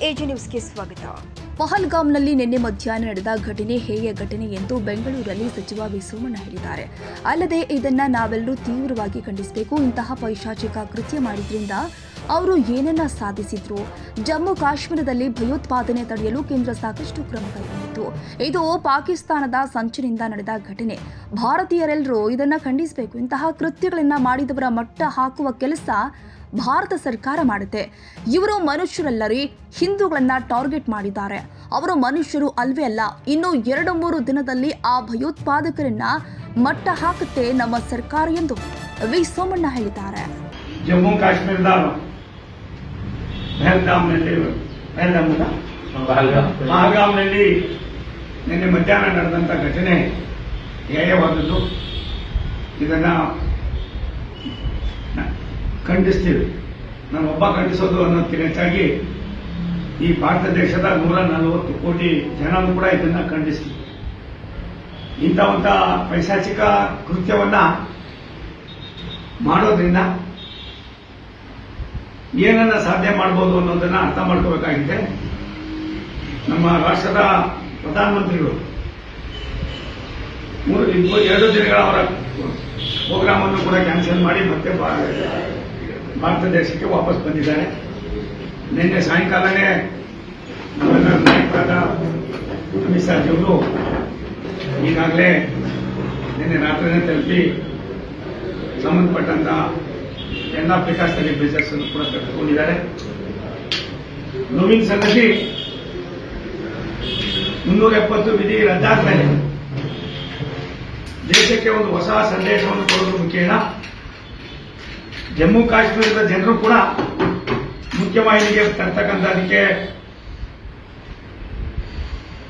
AJ ನ್ಯೂಸ್ಗೆ ಸ್ವಾಗತ. ಪಹಲ್ಗಾಮ್ನಲ್ಲಿ ನಿನ್ನೆ ಮಧ್ಯಾಹ್ನ ನಡೆದ ಘಟನೆ ಹೇಯ ಘಟನೆ ಎಂದು ಬೆಂಗಳೂರಲ್ಲಿ ಸಚಿವ ವಿ ಸೋಮಣ್ಣ ಹೇಳಿದ್ದಾರೆ. ಅಲ್ಲದೆ ಇದನ್ನ ನಾವೆಲ್ಲರೂ ತೀವ್ರವಾಗಿ ಖಂಡಿಸಬೇಕು. ಇಂತಹ ಪೈಶಾಚಿಕ ಕೃತ್ಯ ಮಾಡಿದ್ರಿಂದ ಅವರು ಏನನ್ನ ಸಾಧಿಸಿದ್ರು? ಜಮ್ಮು ಕಾಶ್ಮೀರದಲ್ಲಿ ಭಯೋತ್ಪಾದನೆ ತಡೆಯಲು ಕೇಂದ್ರ ಸಾಕಷ್ಟು ಕ್ರಮ ಕೈಗೊಂಡಿತ್ತು. ಇದು ಪಾಕಿಸ್ತಾನದ ಸಂಚಿನಿಂದ ನಡೆದ ಘಟನೆ. ಭಾರತೀಯರೆಲ್ಲರೂ ಇದನ್ನ ಖಂಡಿಸಬೇಕು. ಇಂತಹ ಕೃತ್ಯಗಳನ್ನ ಮಾಡಿದವರ ಮಟ್ಟ ಹಾಕುವ ಕೆಲಸ ಭಾರತ ಸರ್ಕಾರ ಮಾಡುತ್ತೆ. ಇವರು ಮನುಷ್ಯರಲ್ಲರಿ, ಹಿಂದೂಗಳನ್ನ ಟಾರ್ಗೆಟ್ ಮಾಡಿದ್ದಾರೆ. ಅವರು ಮನುಷ್ಯರು ಅಲ್ವೇ ಅಲ್ಲ. ಇನ್ನು 2-3 ದಿನದಲ್ಲಿ ಆ ಭಯೋತ್ಪಾದಕರನ್ನ ಮಟ್ಟ ಹಾಕುತ್ತೆ ನಮ್ಮ ಸರ್ಕಾರ ಎಂದು ವಿ ಸೋಮಣ್ಣ ಹೇಳಿದ್ದಾರೆ. ಜಮ್ಮು ಕಾಶ್ಮೀರದ ಪಹಲ್ಗಾಮ್ನಲ್ಲಿ ನಿನ್ನೆ ಮಧ್ಯಾಹ್ನ ನಡೆದಂತ ಘಟನೆ ಹೇಯವಾದದ್ದು. ಇದನ್ನ ಖಂಡಿಸ್ತೀವಿ. ನಾನೊಬ್ಬ ಖಂಡಿಸೋದು ಅನ್ನೋದಕ್ಕಿಂತ ಹೆಚ್ಚಾಗಿ ಈ ಭಾರತ ದೇಶದ 140 ಕೋಟಿ ಜನರು ಕೂಡ ಇದನ್ನ ಖಂಡಿಸ್ತೀವಿ. ಇಂಥ ಒಂದು ಪೈಶಾಚಿಕ ಕೃತ್ಯವನ್ನ ಮಾಡೋದ್ರಿಂದ ಏನನ್ನ ಸಾಧ್ಯ ಮಾಡಬಹುದು ಅನ್ನೋದನ್ನ ಅರ್ಥ ಮಾಡ್ಕೋಬೇಕಾಗಿದೆ. ನಮ್ಮ ರಾಷ್ಟ್ರದ ಪ್ರಧಾನಮಂತ್ರಿಗಳು 2 ದಿನಗಳ ಅವರ ಪ್ರೋಗ್ರಾಮ್ ಅನ್ನು ಕೂಡ ಕ್ಯಾನ್ಸಲ್ ಮಾಡಿ ಮತ್ತೆ ಭಾರತ ದೇಶಕ್ಕೆ ವಾಪಸ್ ಬಂದಿದ್ದಾರೆ. ನಿನ್ನೆ ಸಾಯಂಕಾಲನೇ ನಮ್ಮೆಲ್ಲ ನಾಯಕರಾದ ಅಮಿತ್ ಶಾ ಅವರು ಈಗಾಗಲೇ ನಿನ್ನೆ ರಾತ್ರಿನೇ ತಲುಪಿ ಸಂಬಂಧಪಟ್ಟಂತ ಎಲ್ಲ ಪ್ರಿಕಾಷನರಿ ಮೆಜರ್ಸ್ ಅನ್ನು ಕೂಡ ತೆಗೆದುಕೊಂಡಿದ್ದಾರೆ. ನೋವಿನ ಸಂಗತಿ 370 ವಿಧಿ ರದ್ದಾದ ಮೇಲೆ ದೇಶಕ್ಕೆ ಒಂದು ಹೊಸ ಸಂದೇಶವನ್ನು ಕೊಡೋದು ಮುಖ್ಯನ ಜಮ್ಮು ಕಾಶ್ಮೀರದ ಜನರು ಕೂಡ ಮುಖ್ಯವಾಹಿನಿಗೆ ತರ್ತಕ್ಕಂಥದಕ್ಕೆ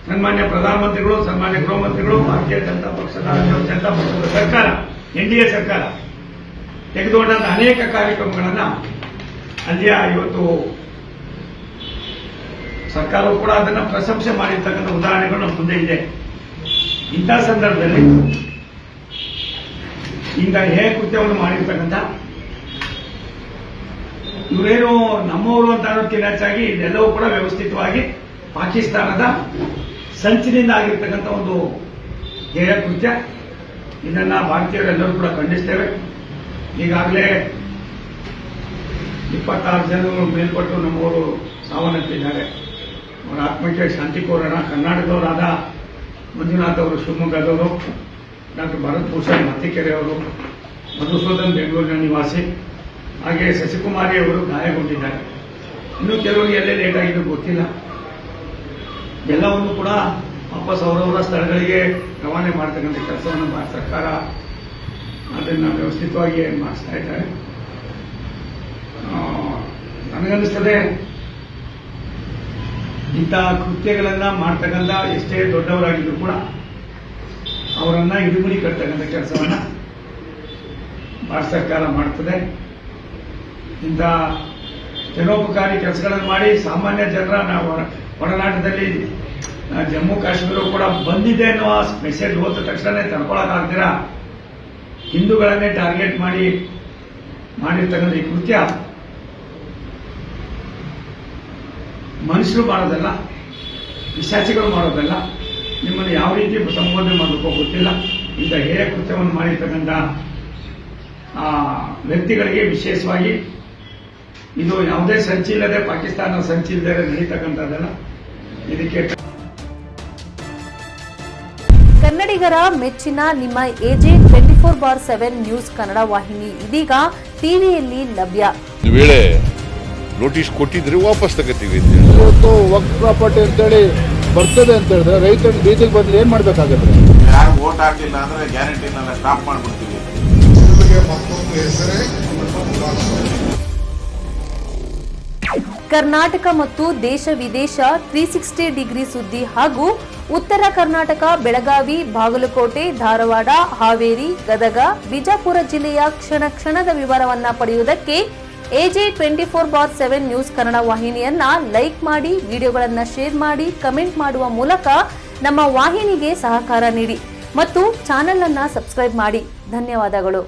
ಸನ್ಮಾನ್ಯ ಪ್ರಧಾನಮಂತ್ರಿಗಳು, ಸನ್ಮಾನ್ಯ ಗೃಹ ಮಂತ್ರಿಗಳು, ಭಾರತೀಯ ಜನತಾ ಪಕ್ಷದ ಸರ್ಕಾರ, ಎನ್ಡಿಎ ಸರ್ಕಾರ ತೆಗೆದುಕೊಂಡಂತ ಅನೇಕ ಕಾರ್ಯಕ್ರಮಗಳನ್ನ ಅಲ್ಲಿಯ ಇವತ್ತು ಸರ್ಕಾರವು ಕೂಡ ಅದನ್ನ ಪ್ರಶಂಸೆ ಮಾಡಿರ್ತಕ್ಕಂಥ ಉದಾಹರಣೆಗಳು ನಮ್ಮ ಮುಂದೆ ಇದೆ. ಇಂತಹ ಸಂದರ್ಭದಲ್ಲಿ ಈಗ ಹೇಗೆ ಕೃತ್ಯವನ್ನು ಮಾಡಿರ್ತಕ್ಕಂಥ ಇವರೇನು ನಮ್ಮವರು ಅಂತ ಅನ್ನೋದಕ್ಕಿಂತ ಹೆಚ್ಚಾಗಿ ಇದೆಲ್ಲವೂ ಕೂಡ ವ್ಯವಸ್ಥಿತವಾಗಿ ಪಾಕಿಸ್ತಾನದ ಸಂಚಿನಿಂದ ಆಗಿರ್ತಕ್ಕಂಥ ಒಂದು ಹೇಯ ಕೃತ್ಯ. ಇದನ್ನ ಭಾರತೀಯರೆಲ್ಲರೂ ಕೂಡ ಖಂಡಿಸ್ತೇವೆ. ಈಗಾಗಲೇ 26 ಜನರು ಮೇಲ್ಪಟ್ಟು ನಮ್ಮವರು ಸಾವನ್ನಪ್ಪಿದ್ದಾರೆ. ಅವರ ಆತ್ಮಕ್ಕೆ ಶಾಂತಿ ಕೋರೋಣ. ಕರ್ನಾಟಕದವರಾದ ಮಂಜುನಾಥ್ ಅವರು ಶಿವಮೊಗ್ಗದವರು, ಡಾಕ್ಟರ್ ಭರತ್ ಭೂಷಣ್ ಮತ್ತಿಕೆರೆ ಅವರು, ಮಧುಸೂದನ್ ಬೆಂಗಳೂರಿನ ನಿವಾಸಿ, ಹಾಗೆ ಶಶಿಕುಮಾರಿ ಅವರು ಗಾಯಗೊಂಡಿದ್ದಾರೆ. ಇನ್ನು ಕೆಲವರಿಗೆ ಎಲ್ಲೇ ಲೇಟ್ ಆಗಿದ್ದು ಗೊತ್ತಿಲ್ಲ. ಎಲ್ಲವನ್ನು ಕೂಡ ವಾಪಸ್ ಅವರವರ ಸ್ಥಳಗಳಿಗೆ ರವಾನೆ ಮಾಡತಕ್ಕಂಥ ಕೆಲಸವನ್ನು ಭಾರತ ಸರ್ಕಾರ ಅದನ್ನು ವ್ಯವಸ್ಥಿತವಾಗಿ ಮಾಡಿಸ್ತಾ ಇದ್ದಾರೆ. ನನಗನ್ನಿಸ್ತದೆ ಇಂಥ ಕೃತ್ಯಗಳನ್ನ ಮಾಡ್ತಕ್ಕಂಥ ಎಷ್ಟೇ ದೊಡ್ಡವರಾಗಿದ್ರು ಕೂಡ ಅವರನ್ನ ಇಡುಮುಡಿ ಕಟ್ತಕ್ಕಂಥ ಕೆಲಸವನ್ನ ಭಾರತ ಸರ್ಕಾರ ಮಾಡ್ತದೆ. ಇಂಥ ಜನೋಪಕಾರಿ ಕೆಲಸಗಳನ್ನು ಮಾಡಿ ಸಾಮಾನ್ಯ ಜನರ ಒಡನಾಟದಲ್ಲಿ ಜಮ್ಮು ಕಾಶ್ಮೀರ ಕೂಡ ಬಂದಿದೆ ಅನ್ನೋ ಮೆಸೇಜ್ ಹೋದ ತಕ್ಷಣ ತಡ್ಕೊಳಕ್ಕಾಗ್ತೀರಾ ಹಿಂದೂಗಳನ್ನೇ ಟಾರ್ಗೆಟ್ ಮಾಡಿರ್ತಕ್ಕಂಥ ಈ ಕೃತ್ಯ ಮನುಷ್ಯರು ಮಾಡೋದಲ್ಲ, ಪಿಶಾಚಿಗಳು ಮಾಡೋದಲ್ಲ. ನಿಮ್ಮನ್ನು ಯಾವ ರೀತಿ ಸಂಬೋಧನೆ ಮಾಡಬೇಕೋ ಗೊತ್ತಿಲ್ಲ. ಇಂಥ ಹೇಯ ಕೃತ್ಯವನ್ನು ಮಾಡಿರ್ತಕ್ಕಂಥ ವ್ಯಕ್ತಿಗಳಿಗೆ ವಿಶೇಷವಾಗಿ ಇದು ಯಾವುದೇ ಸಂಚಿಲ್ಲದೆ, ಪಾಕಿಸ್ತಾನ ಸಂಚಿಲ್ಲದೆ ನಡೀತಕ್ಕಂಥದ್ದಲ್ಲ. ಇದಕ್ಕೆ ಕನ್ನಡಿಗರ ಮೆಚ್ಚಿನ ನಿಮ್ಮ ಎಜೆ 24/7 ನ್ಯೂಸ್ ಕನ್ನಡ ವಾಹಿನಿ ಇದೀಗ ಟಿವಿಯಲ್ಲಿ ಲಭ್ಯ. ವೇಳೆ ನೋಟಿಸ್ ಕೊಟ್ಟಿದ್ರೆ ವಾಪಸ್ ತಗೋತೀವಿ. ಇವತ್ತು ವಕ್ಫ್ ಪ್ರಾಪರ್ಟಿ ಅಂತೇಳಿ ಬರ್ತದೆ ಅಂತ ಹೇಳಿದ್ರೆ ರೈತರು ಬೀದಿಗೆ ಬಂದ್ರೆ ಏನ್ ಮಾಡ್ಬೇಕಾಗತ್ತೆ? ಯಾರು ವೋಟ್ ಹಾಕಿಲ್ಲ ಅಂದ್ರೆ ಗ್ಯಾರಂಟಿನೆಲ್ಲ ಸ್ಟಾಪ್ ಮಾಡ್ಬಿಡ್ತೀವಿ. ಕರ್ನಾಟಕ ಮತ್ತು ದೇಶ ವಿದೇಶ 360 ಡಿಗ್ರಿ ಸುದ್ದಿ ಹಾಗೂ ಉತ್ತರ ಕರ್ನಾಟಕ, ಬೆಳಗಾವಿ, ಬಾಗಲಕೋಟೆ, ಧಾರವಾಡ, ಹಾವೇರಿ, ಗದಗ, ಬಿಜಾಪುರ ಜಿಲ್ಲೆಯ ಕ್ಷಣ ಕ್ಷಣದ ವಿವರವನ್ನ ಪಡೆಯುವುದಕ್ಕೆ ಎಜೆ 24/7 ನ್ಯೂಸ್ ಕನ್ನಡ ವಾಹಿನಿಯನ್ನ ಲೈಕ್ ಮಾಡಿ, ವಿಡಿಯೋಗಳನ್ನ ಶೇರ್ ಮಾಡಿ, ಕಮೆಂಟ್ ಮಾಡುವ ಮೂಲಕ ನಮ್ಮ ವಾಹಿನಿಗೆ ಸಹಕಾರ ನೀಡಿ ಮತ್ತು ಚಾನೆಲ್ ಅನ್ನ ಸಬ್ಸ್ಕ್ರೈಬ್ ಮಾಡಿ. ಧನ್ಯವಾದಗಳು.